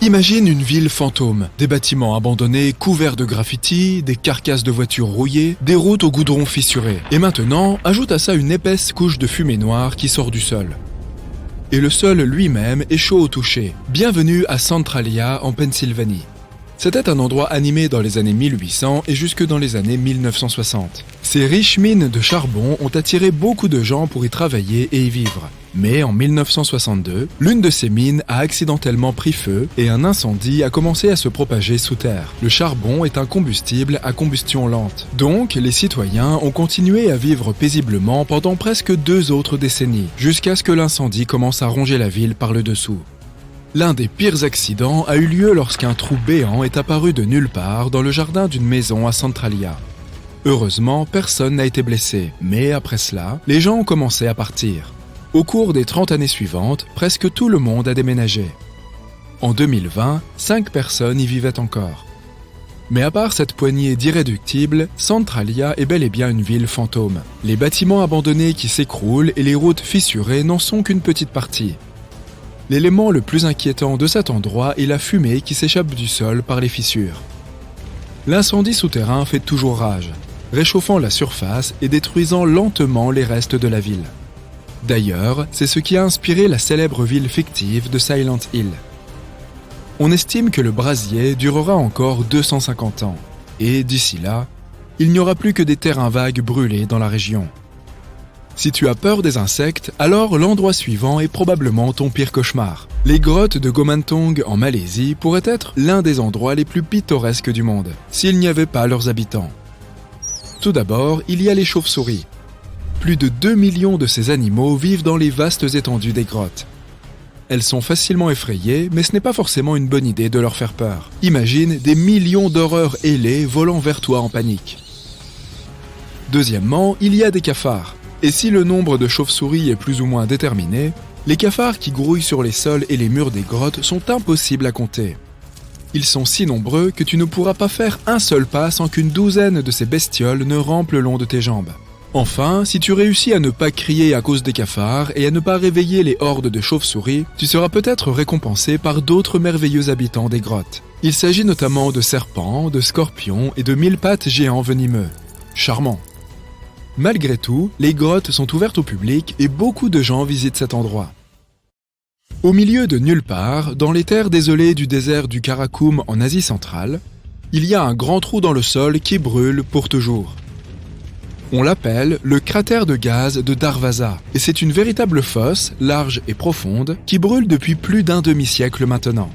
Imagine une ville fantôme, des bâtiments abandonnés couverts de graffitis, des carcasses de voitures rouillées, des routes au goudron fissuré. Et maintenant, ajoute à ça une épaisse couche de fumée noire qui sort du sol. Et le sol lui-même est chaud au toucher. Bienvenue à Centralia, en Pennsylvanie. C'était un endroit animé dans les années 1800 et jusque dans les années 1960. Ces riches mines de charbon ont attiré beaucoup de gens pour y travailler et y vivre. Mais en 1962, l'une de ces mines a accidentellement pris feu et un incendie a commencé à se propager sous terre. Le charbon est un combustible à combustion lente. Donc, les citoyens ont continué à vivre paisiblement pendant presque 2 autres décennies, jusqu'à ce que l'incendie commence à ronger la ville par le dessous. L'un des pires accidents a eu lieu lorsqu'un trou béant est apparu de nulle part dans le jardin d'une maison à Centralia. Heureusement, personne n'a été blessé, mais après cela, les gens ont commencé à partir. Au cours des 30 années suivantes, presque tout le monde a déménagé. En 2020, 5 personnes y vivaient encore. Mais à part cette poignée d'irréductibles, Centralia est bel et bien une ville fantôme. Les bâtiments abandonnés qui s'écroulent et les routes fissurées n'en sont qu'une petite partie. L'élément le plus inquiétant de cet endroit est la fumée qui s'échappe du sol par les fissures. L'incendie souterrain fait toujours rage, réchauffant la surface et détruisant lentement les restes de la ville. D'ailleurs, c'est ce qui a inspiré la célèbre ville fictive de Silent Hill. On estime que le brasier durera encore 250 ans, et d'ici là, il n'y aura plus que des terrains vagues brûlés dans la région. Si tu as peur des insectes, alors l'endroit suivant est probablement ton pire cauchemar. Les grottes de Gomantong en Malaisie pourraient être l'un des endroits les plus pittoresques du monde, s'il n'y avait pas leurs habitants. Tout d'abord, il y a les chauves-souris. Plus de 2 millions de ces animaux vivent dans les vastes étendues des grottes. Elles sont facilement effrayées, mais ce n'est pas forcément une bonne idée de leur faire peur. Imagine des millions d'horreurs ailées volant vers toi en panique. Deuxièmement, il y a des cafards. Et si le nombre de chauves-souris est plus ou moins déterminé, les cafards qui grouillent sur les sols et les murs des grottes sont impossibles à compter. Ils sont si nombreux que tu ne pourras pas faire un seul pas sans qu'une douzaine de ces bestioles ne rampent le long de tes jambes. Enfin, si tu réussis à ne pas crier à cause des cafards et à ne pas réveiller les hordes de chauves-souris, tu seras peut-être récompensé par d'autres merveilleux habitants des grottes. Il s'agit notamment de serpents, de scorpions et de mille-pattes géants venimeux. Charmant. Malgré tout, les grottes sont ouvertes au public et beaucoup de gens visitent cet endroit. Au milieu de nulle part, dans les terres désolées du désert du Karakoum en Asie centrale, il y a un grand trou dans le sol qui brûle pour toujours. On l'appelle le cratère de gaz de Darvaza, et c'est une véritable fosse, large et profonde, qui brûle depuis plus d'un demi-siècle maintenant.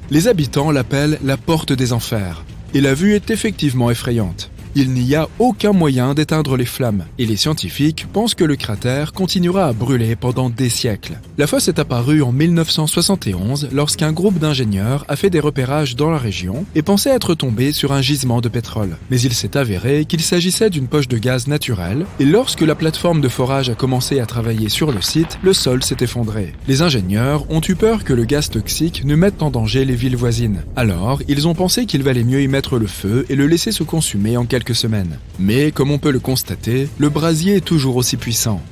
Les habitants l'appellent la porte des enfers, et la vue est effectivement effrayante. Il n'y a aucun moyen d'éteindre les flammes, et les scientifiques pensent que le cratère continuera à brûler pendant des siècles. La fosse est apparue en 1971 lorsqu'un groupe d'ingénieurs a fait des repérages dans la région et pensait être tombé sur un gisement de pétrole. Mais il s'est avéré qu'il s'agissait d'une poche de gaz naturelle, et lorsque la plateforme de forage a commencé à travailler sur le site, le sol s'est effondré. Les ingénieurs ont eu peur que le gaz toxique ne mette en danger les villes voisines. Alors, ils ont pensé qu'il valait mieux y mettre le feu et le laisser se consumer en quelques semaines. Mais, comme on peut le constater, le brasier est toujours aussi puissant.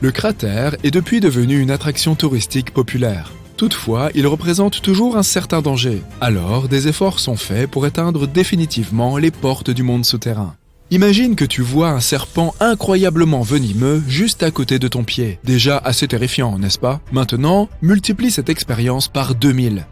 Le cratère est depuis devenu une attraction touristique populaire. Toutefois, il représente toujours un certain danger. Alors, des efforts sont faits pour éteindre définitivement les portes du monde souterrain. Imagine que tu vois un serpent incroyablement venimeux juste à côté de ton pied. Déjà assez terrifiant, n'est-ce pas? Maintenant, multiplie cette expérience par 2000.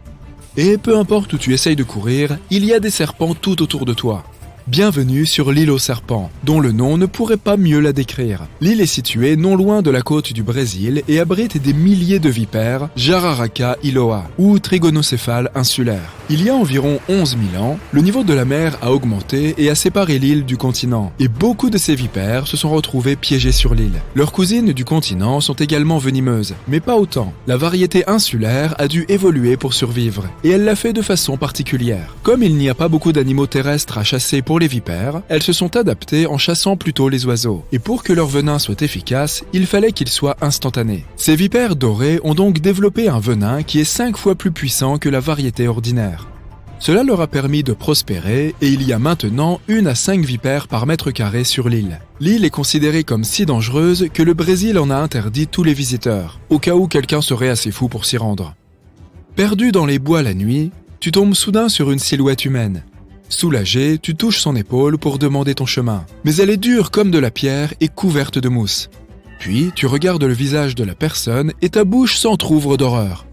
Et peu importe où tu essayes de courir, il y a des serpents tout autour de toi. Bienvenue sur l'île aux serpents, dont le nom ne pourrait pas mieux la décrire. L'île est située non loin de la côte du Brésil et abrite des milliers de vipères, Jararaca iloa, ou trigonocéphales insulaires. Il y a environ 11 000 ans, le niveau de la mer a augmenté et a séparé l'île du continent, et beaucoup de ces vipères se sont retrouvées piégées sur l'île. Leurs cousines du continent sont également venimeuses, mais pas autant. La variété insulaire a dû évoluer pour survivre, et elle l'a fait de façon particulière. Comme il n'y a pas beaucoup d'animaux terrestres à chasser pour les vipères, elles se sont adaptées en chassant plutôt les oiseaux. Et pour que leur venin soit efficace, il fallait qu'il soit instantané. Ces vipères dorées ont donc développé un venin qui est 5 fois plus puissant que la variété ordinaire. Cela leur a permis de prospérer et il y a maintenant 1 à 5 vipères par mètre carré sur l'île. L'île est considérée comme si dangereuse que le Brésil en a interdit tous les visiteurs, au cas où quelqu'un serait assez fou pour s'y rendre. Perdu dans les bois la nuit, tu tombes soudain sur une silhouette humaine. Soulagé, tu touches son épaule pour demander ton chemin. Mais elle est dure comme de la pierre et couverte de mousse. Puis, tu regardes le visage de la personne et ta bouche s'entr'ouvre d'horreur.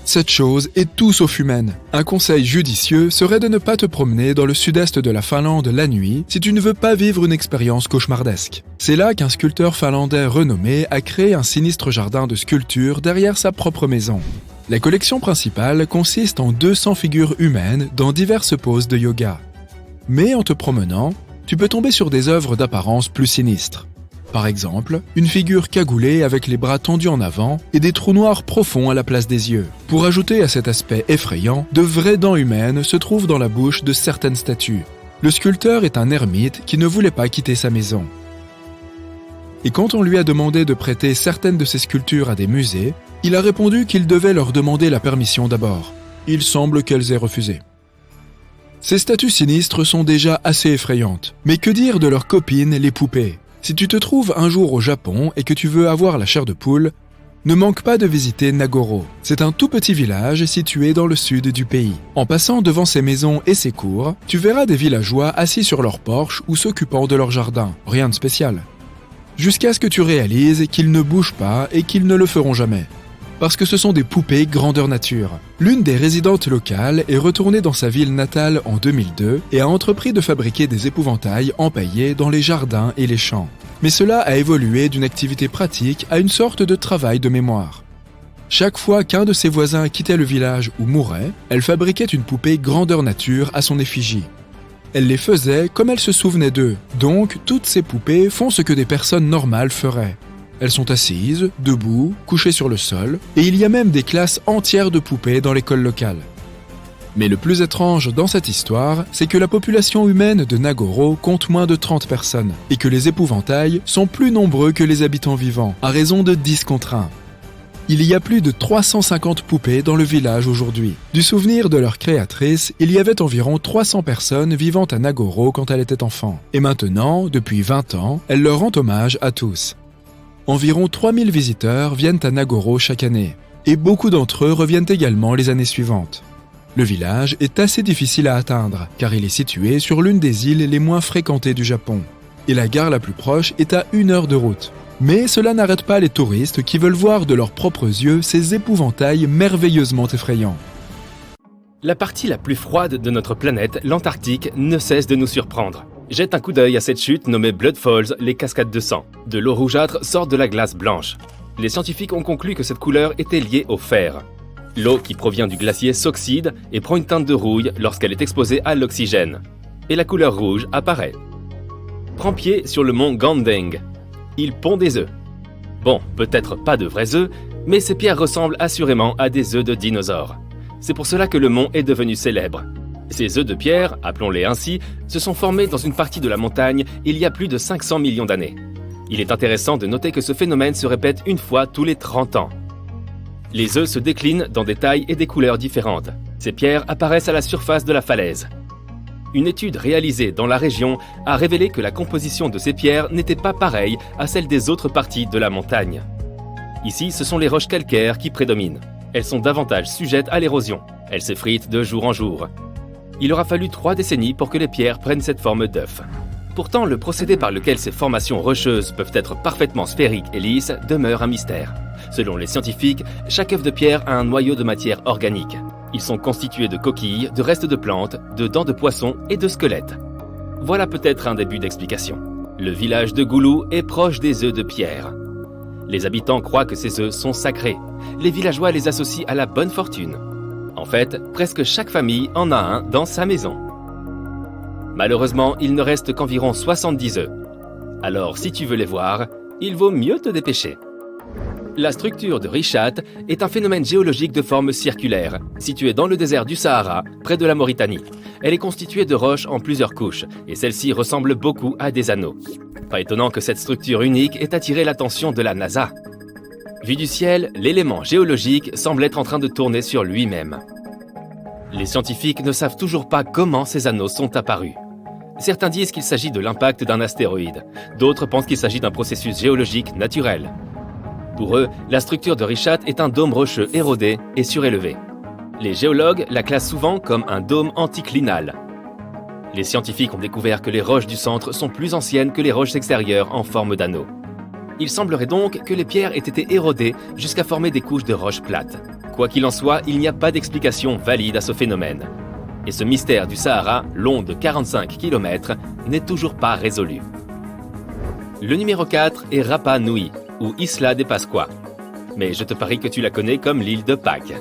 Cette chose est tout sauf humaine. Un conseil judicieux serait de ne pas te promener dans le sud-est de la Finlande la nuit si tu ne veux pas vivre une expérience cauchemardesque. C'est là qu'un sculpteur finlandais renommé a créé un sinistre jardin de sculptures derrière sa propre maison. La collection principale consiste en 200 figures humaines dans diverses poses de yoga. Mais en te promenant, tu peux tomber sur des œuvres d'apparence plus sinistres. Par exemple, une figure cagoulée avec les bras tendus en avant et des trous noirs profonds à la place des yeux. Pour ajouter à cet aspect effrayant, de vraies dents humaines se trouvent dans la bouche de certaines statues. Le sculpteur est un ermite qui ne voulait pas quitter sa maison. Et quand on lui a demandé de prêter certaines de ses sculptures à des musées, il a répondu qu'il devait leur demander la permission d'abord. Il semble qu'elles aient refusé. Ces statues sinistres sont déjà assez effrayantes. Mais que dire de leurs copines, les poupées ? Si tu te trouves un jour au Japon et que tu veux avoir la chair de poule, ne manque pas de visiter Nagoro. C'est un tout petit village situé dans le sud du pays. En passant devant ses maisons et ses cours, tu verras des villageois assis sur leur porche ou s'occupant de leur jardin. Rien de spécial. Jusqu'à ce que tu réalises qu'ils ne bougent pas et qu'ils ne le feront jamais. Parce que ce sont des poupées grandeur nature. L'une des résidentes locales est retournée dans sa ville natale en 2002 et a entrepris de fabriquer des épouvantails empaillés dans les jardins et les champs. Mais cela a évolué d'une activité pratique à une sorte de travail de mémoire. Chaque fois qu'un de ses voisins quittait le village ou mourait, elle fabriquait une poupée grandeur nature à son effigie. Elle les faisait comme elle se souvenait d'eux, donc toutes ces poupées font ce que des personnes normales feraient. Elles sont assises, debout, couchées sur le sol, et il y a même des classes entières de poupées dans l'école locale. Mais le plus étrange dans cette histoire, c'est que la population humaine de Nagoro compte moins de 30 personnes, et que les épouvantails sont plus nombreux que les habitants vivants, à raison de 10 contre 1. Il y a plus de 350 poupées dans le village aujourd'hui. Du souvenir de leur créatrice, il y avait environ 300 personnes vivant à Nagoro quand elle était enfant. Et maintenant, depuis 20 ans, elle leur rend hommage à tous. Environ 3000 visiteurs viennent à Nagoro chaque année, et beaucoup d'entre eux reviennent également les années suivantes. Le village est assez difficile à atteindre, car il est situé sur l'une des îles les moins fréquentées du Japon, et la gare la plus proche est à 1 heure de route. Mais cela n'arrête pas les touristes qui veulent voir de leurs propres yeux ces épouvantails merveilleusement effrayants. La partie la plus froide de notre planète, l'Antarctique, ne cesse de nous surprendre. Jette un coup d'œil à cette chute nommée Blood Falls, les cascades de sang. De l'eau rougeâtre sort de la glace blanche. Les scientifiques ont conclu que cette couleur était liée au fer. L'eau qui provient du glacier s'oxyde et prend une teinte de rouille lorsqu'elle est exposée à l'oxygène. Et la couleur rouge apparaît. Prends pied sur le mont Gandeng. Il pond des œufs. Bon, peut-être pas de vrais œufs, mais ces pierres ressemblent assurément à des œufs de dinosaures. C'est pour cela que le mont est devenu célèbre. Ces œufs de pierre, appelons-les ainsi, se sont formés dans une partie de la montagne il y a plus de 500 millions d'années. Il est intéressant de noter que ce phénomène se répète une fois tous les 30 ans. Les œufs se déclinent dans des tailles et des couleurs différentes. Ces pierres apparaissent à la surface de la falaise. Une étude réalisée dans la région a révélé que la composition de ces pierres n'était pas pareille à celle des autres parties de la montagne. Ici, ce sont les roches calcaires qui prédominent. Elles sont davantage sujettes à l'érosion. Elles s'effritent de jour en jour. Il aura fallu 3 décennies pour que les pierres prennent cette forme d'œuf. Pourtant, le procédé par lequel ces formations rocheuses peuvent être parfaitement sphériques et lisses demeure un mystère. Selon les scientifiques, chaque œuf de pierre a un noyau de matière organique. Ils sont constitués de coquilles, de restes de plantes, de dents de poisson et de squelettes. Voilà peut-être un début d'explication. Le village de Goulou est proche des œufs de pierre. Les habitants croient que ces œufs sont sacrés. Les villageois les associent à la bonne fortune. En fait, presque chaque famille en a un dans sa maison. Malheureusement, il ne reste qu'environ 70 œufs. Alors, si tu veux les voir, il vaut mieux te dépêcher. La structure de Richat est un phénomène géologique de forme circulaire, situé dans le désert du Sahara, près de la Mauritanie. Elle est constituée de roches en plusieurs couches, et celle-ci ressemble beaucoup à des anneaux. Pas étonnant que cette structure unique ait attiré l'attention de la NASA. Vu du ciel, l'élément géologique semble être en train de tourner sur lui-même. Les scientifiques ne savent toujours pas comment ces anneaux sont apparus. Certains disent qu'il s'agit de l'impact d'un astéroïde, d'autres pensent qu'il s'agit d'un processus géologique naturel. Pour eux, la structure de Richat est un dôme rocheux érodé et surélevé. Les géologues la classent souvent comme un dôme anticlinal. Les scientifiques ont découvert que les roches du centre sont plus anciennes que les roches extérieures en forme d'anneau. Il semblerait donc que les pierres aient été érodées jusqu'à former des couches de roches plates. Quoi qu'il en soit, il n'y a pas d'explication valide à ce phénomène. Et ce mystère du Sahara, long de 45 km, n'est toujours pas résolu. Le numéro 4 est Rapa Nui, ou Isla de Pascua. Mais je te parie que tu la connais comme l'île de Pâques.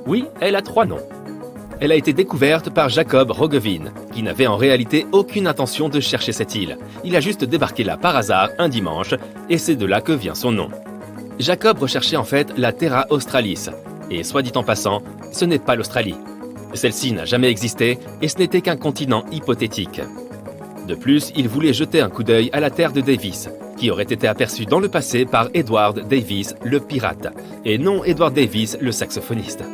Oui, elle a 3 noms. Elle a été découverte par Jacob Roggeveen, qui n'avait en réalité aucune intention de chercher cette île. Il a juste débarqué là par hasard un dimanche, et c'est de là que vient son nom. Jacob recherchait en fait la Terra Australis, et soit dit en passant, ce n'est pas l'Australie. Celle-ci n'a jamais existé, et ce n'était qu'un continent hypothétique. De plus, il voulait jeter un coup d'œil à la terre de Davis, qui aurait été aperçue dans le passé par Edward Davis, le pirate, et non Edward Davis, le saxophoniste.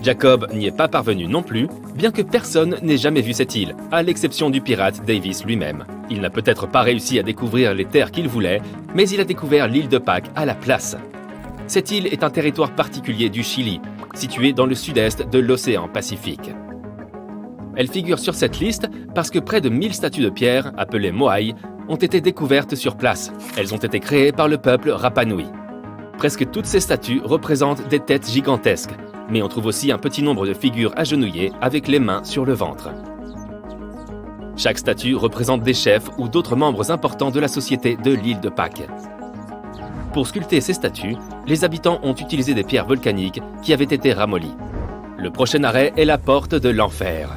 Jacob n'y est pas parvenu non plus, bien que personne n'ait jamais vu cette île, à l'exception du pirate Davis lui-même. Il n'a peut-être pas réussi à découvrir les terres qu'il voulait, mais il a découvert l'île de Pâques à la place. Cette île est un territoire particulier du Chili, situé dans le sud-est de l'océan Pacifique. Elle figure sur cette liste parce que près de 1000 statues de pierre, appelées moai, ont été découvertes sur place. Elles ont été créées par le peuple Rapa Nui. Presque toutes ces statues représentent des têtes gigantesques, mais on trouve aussi un petit nombre de figures agenouillées avec les mains sur le ventre. Chaque statue représente des chefs ou d'autres membres importants de la société de l'île de Pâques. Pour sculpter ces statues, les habitants ont utilisé des pierres volcaniques qui avaient été ramollies. Le prochain arrêt est la porte de l'enfer.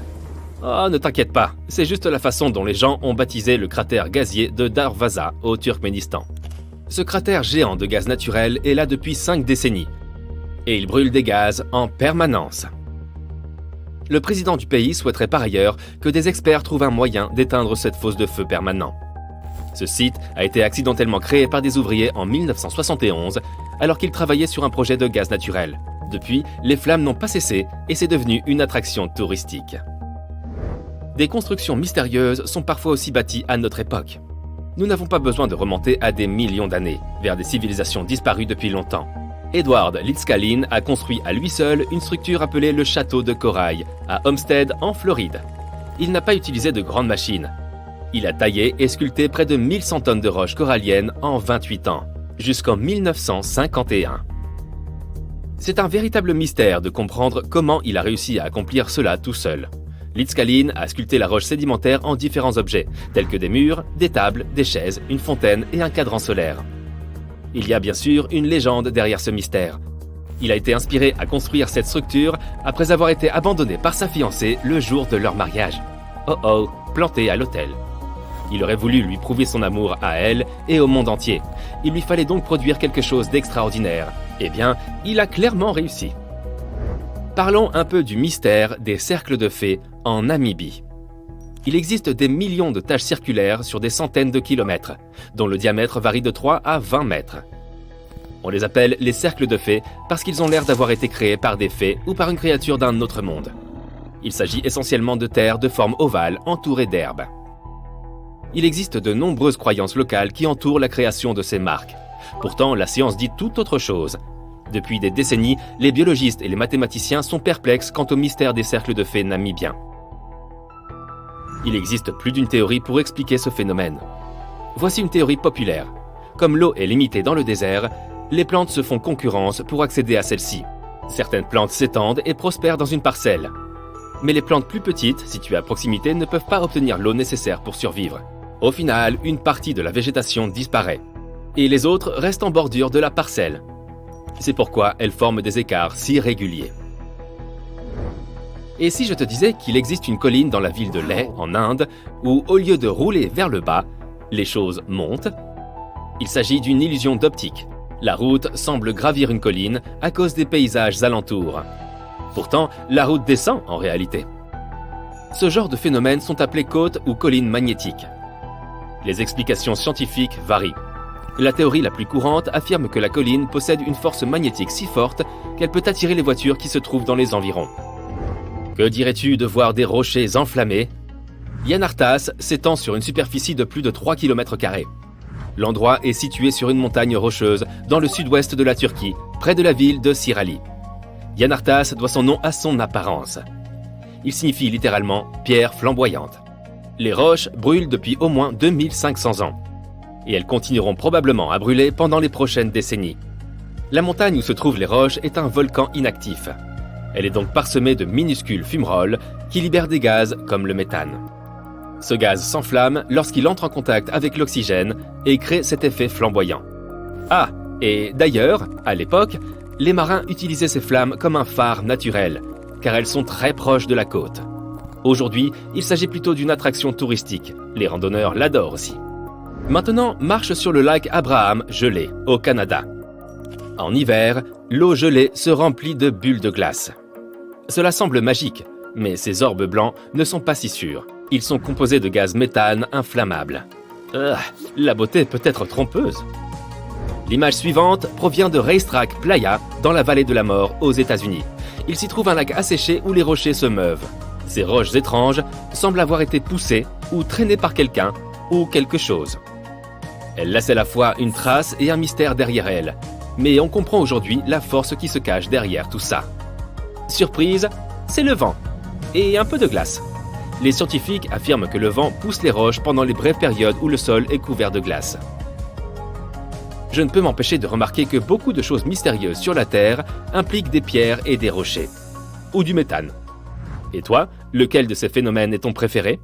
Oh, ne t'inquiète pas, c'est juste la façon dont les gens ont baptisé le cratère gazier de Darvaza au Turkménistan. Ce cratère géant de gaz naturel est là depuis 5 décennies. Et il brûle des gaz en permanence. Le président du pays souhaiterait par ailleurs que des experts trouvent un moyen d'éteindre cette fosse de feu permanent. Ce site a été accidentellement créé par des ouvriers en 1971, alors qu'ils travaillaient sur un projet de gaz naturel. Depuis, les flammes n'ont pas cessé et c'est devenu une attraction touristique. Des constructions mystérieuses sont parfois aussi bâties à notre époque. Nous n'avons pas besoin de remonter à des millions d'années, vers des civilisations disparues depuis longtemps. Edward Lidscalin a construit à lui seul une structure appelée le Château de Corail, à Homestead, en Floride. Il n'a pas utilisé de grandes machines. Il a taillé et sculpté près de 1100 tonnes de roches coralliennes en 28 ans, jusqu'en 1951. C'est un véritable mystère de comprendre comment il a réussi à accomplir cela tout seul. Lidscalin a sculpté la roche sédimentaire en différents objets, tels que des murs, des tables, des chaises, une fontaine et un cadran solaire. Il y a bien sûr une légende derrière ce mystère. Il a été inspiré à construire cette structure après avoir été abandonné par sa fiancée le jour de leur mariage. Oh oh, planté à l'hôtel. Il aurait voulu lui prouver son amour à elle et au monde entier. Il lui fallait donc produire quelque chose d'extraordinaire. Eh bien, il a clairement réussi. Parlons un peu du mystère des cercles de fées en Namibie. Il existe des millions de taches circulaires sur des centaines de kilomètres, dont le diamètre varie de 3 à 20 mètres. On les appelle les cercles de fées parce qu'ils ont l'air d'avoir été créés par des fées ou par une créature d'un autre monde. Il s'agit essentiellement de terre de forme ovale entourée d'herbes. Il existe de nombreuses croyances locales qui entourent la création de ces marques. Pourtant, la science dit tout autre chose. Depuis des décennies, les biologistes et les mathématiciens sont perplexes quant au mystère des cercles de fées namibiens. Il existe plus d'une théorie pour expliquer ce phénomène. Voici une théorie populaire. Comme l'eau est limitée dans le désert, les plantes se font concurrence pour accéder à celle-ci. Certaines plantes s'étendent et prospèrent dans une parcelle. Mais les plantes plus petites, situées à proximité, ne peuvent pas obtenir l'eau nécessaire pour survivre. Au final, une partie de la végétation disparaît. Et les autres restent en bordure de la parcelle. C'est pourquoi elles forment des écarts si réguliers. Et si je te disais qu'il existe une colline dans la ville de Leh, en Inde, où au lieu de rouler vers le bas, les choses montent? Il s'agit d'une illusion d'optique. La route semble gravir une colline à cause des paysages alentours. Pourtant, la route descend en réalité. Ce genre de phénomènes sont appelés côtes ou collines magnétiques. Les explications scientifiques varient. La théorie la plus courante affirme que la colline possède une force magnétique si forte qu'elle peut attirer les voitures qui se trouvent dans les environs. Que dirais-tu de voir des rochers enflammés? Yanartas s'étend sur une superficie de plus de 3 km². L'endroit est situé sur une montagne rocheuse dans le sud-ouest de la Turquie, près de la ville de Sirali. Yanartas doit son nom à son apparence. Il signifie littéralement « pierre flamboyante ». Les roches brûlent depuis au moins 2500 ans. Et elles continueront probablement à brûler pendant les prochaines décennies. La montagne où se trouvent les roches est un volcan inactif. Elle est donc parsemée de minuscules fumerolles qui libèrent des gaz comme le méthane. Ce gaz s'enflamme lorsqu'il entre en contact avec l'oxygène et crée cet effet flamboyant. Ah, et d'ailleurs, à l'époque, les marins utilisaient ces flammes comme un phare naturel, car elles sont très proches de la côte. Aujourd'hui, il s'agit plutôt d'une attraction touristique. Les randonneurs l'adorent aussi. Maintenant, marche sur le lac Abraham gelé, au Canada. En hiver, l'eau gelée se remplit de bulles de glace. Cela semble magique, mais ces orbes blancs ne sont pas si sûrs. Ils sont composés de gaz méthane inflammable. La beauté peut être trompeuse. L'image suivante provient de Racetrack Playa, dans la vallée de la mort, aux États-Unis. Il s'y trouve un lac asséché où les rochers se meuvent. Ces roches étranges semblent avoir été poussées ou traînées par quelqu'un ou quelque chose. Elles laissent à la fois une trace et un mystère derrière elles. Mais on comprend aujourd'hui la force qui se cache derrière tout ça. Surprise, c'est le vent. Et un peu de glace. Les scientifiques affirment que le vent pousse les roches pendant les brèves périodes où le sol est couvert de glace. Je ne peux m'empêcher de remarquer que beaucoup de choses mystérieuses sur la Terre impliquent des pierres et des rochers. Ou du méthane. Et toi, lequel de ces phénomènes est ton préféré ?